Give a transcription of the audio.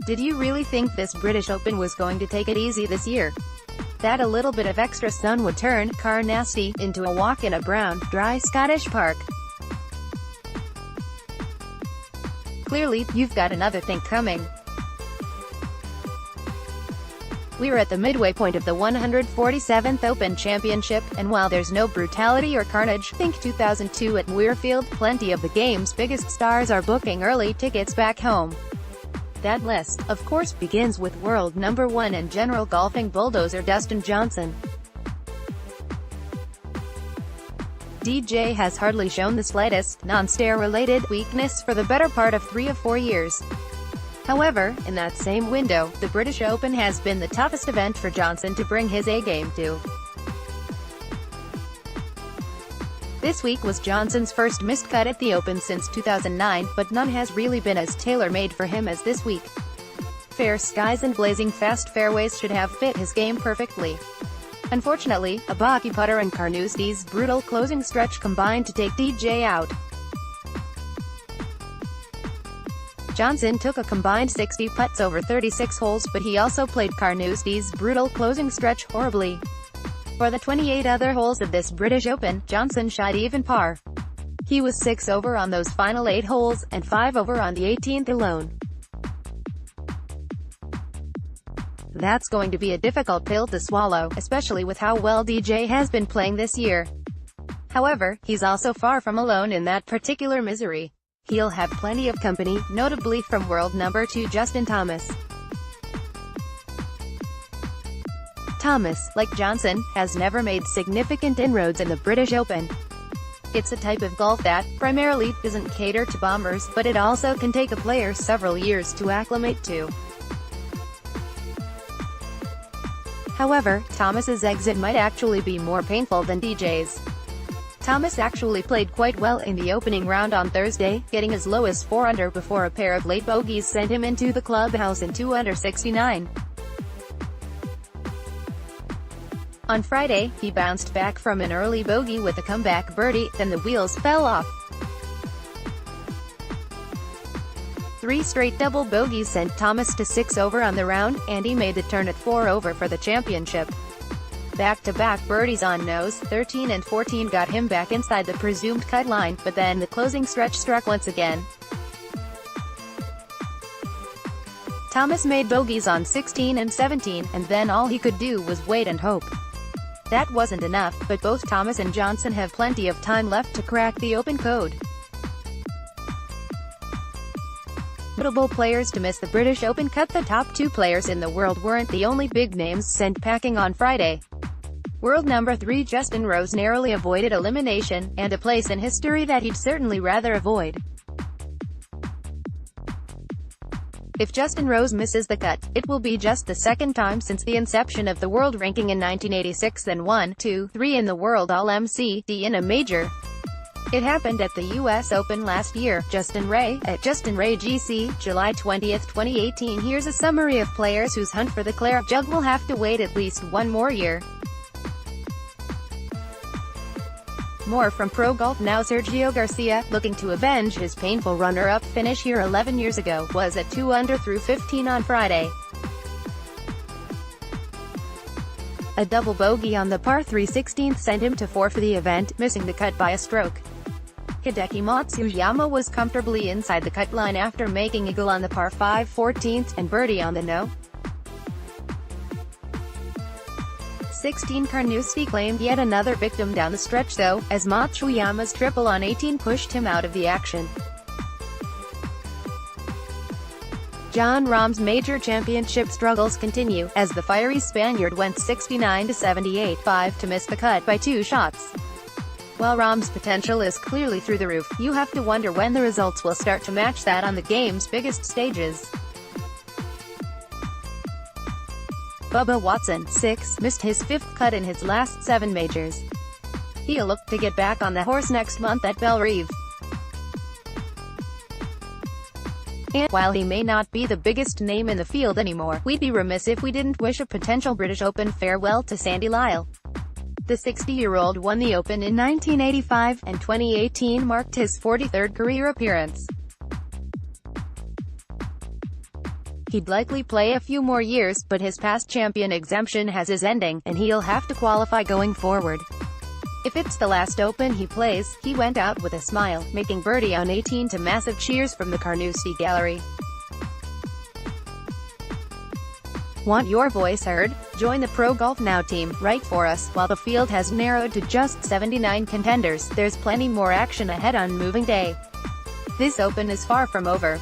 Did you really think this British Open was going to take it easy this year? That a little bit of extra sun would turn carnage into a walk in a brown, dry Scottish park? Clearly, you've got another thing coming. We're at the midway point of the 147th Open Championship, and while there's no brutality or carnage, think 2002 at Muirfield, plenty of the game's biggest stars are booking early tickets back home. That list, of course, begins with world number 1 and general golfing bulldozer Dustin Johnson. DJ has hardly shown the slightest, non-stare-related, weakness for the better part of 3 or 4 years. However, in that same window, the British Open has been the toughest event for Johnson to bring his A-game to. This week was Johnson's first missed cut at the Open since 2009, but none has really been as tailor-made for him as this week. Fair skies and blazing fast fairways should have fit his game perfectly. Unfortunately, a bogey putter and carnage's brutal closing stretch combined to take DJ out. Johnson took a combined 60 putts over 36 holes, but he also played carnage's brutal closing stretch horribly. For the 28 other holes of this British Open, Johnson shot even par. He was 6 over on those final 8 holes, and 5 over on the 18th alone. That's going to be a difficult pill to swallow, especially with how well DJ has been playing this year. However, he's also far from alone in that particular misery. He'll have plenty of company, notably from world number 2 Justin Thomas. Thomas, like Johnson, has never made significant inroads in the British Open. It's a type of golf that, primarily, doesn't cater to bombers, but it also can take a player several years to acclimate to. However, Thomas's exit might actually be more painful than DJ's. Thomas actually played quite well in the opening round on Thursday, getting as low as 4 under before a pair of late bogeys sent him into the clubhouse in 2 under 69. On Friday, he bounced back from an early bogey with a comeback birdie, then the wheels fell off. 3 straight double bogeys sent Thomas to 6 over on the round, and he made the turn at 4 over for the championship. Back-to-back birdies on nose, 13 and 14 got him back inside the presumed cut line, but then the closing stretch struck once again. Thomas made bogeys on 16 and 17, and then all he could do was wait and hope. That wasn't enough, but both Thomas and Johnson have plenty of time left to crack the Open code. Notable players to miss the British Open cut. The top 2 players in the world weren't the only big names sent packing on Friday. World number 3 Justin Joh narrowly avoided elimination, and a place in history that he'd certainly rather avoid. If Justin Joh misses the cut, it will be just the second time since the inception of the world ranking in 1986 and 1, 2, 3 in the world All-MCD in a major. It happened at the US Open last year. Justin Ray, at Justin Ray GC, July 20, 2018. Here's a summary of players whose hunt for the Clare Jug will have to wait at least 1 more year. More from Pro Golf Now. Sergio Garcia, looking to avenge his painful runner-up finish here 11 years ago, was at 2 under through 15 on Friday. A double bogey on the par 3 16th sent him to 4 for the event, missing the cut by a stroke. Hideki Matsuyama was comfortably inside the cut line after making eagle on the par 5 14th, and birdie on the no. 16 Carnoustie claimed yet another victim down the stretch though, as Matsuyama's triple on 18 pushed him out of the action. Jon Rahm's major championship struggles continue, as the fiery Spaniard went 69 to 78, 5 to miss the cut by 2 shots. While Rahm's potential is clearly through the roof, you have to wonder when the results will start to match that on the game's biggest stages. Bubba Watson, 6, missed his 5th cut in his last 7 majors. He'll look to get back on the horse next month at Bellerive. And while he may not be the biggest name in the field anymore, we'd be remiss if we didn't wish a potential British Open farewell to Sandy Lyle. The 60-year-old won the Open in 1985, and 2018 marked his 43rd career appearance. He'd likely play a few more years, but his past champion exemption has his ending, and he'll have to qualify going forward. If it's the last Open he plays, he went out with a smile, making birdie on 18 to massive cheers from the Carnoustie gallery. Want your voice heard? Join the Pro Golf Now team, write for us. While the field has narrowed to just 79 contenders, there's plenty more action ahead on moving day. This Open is far from over.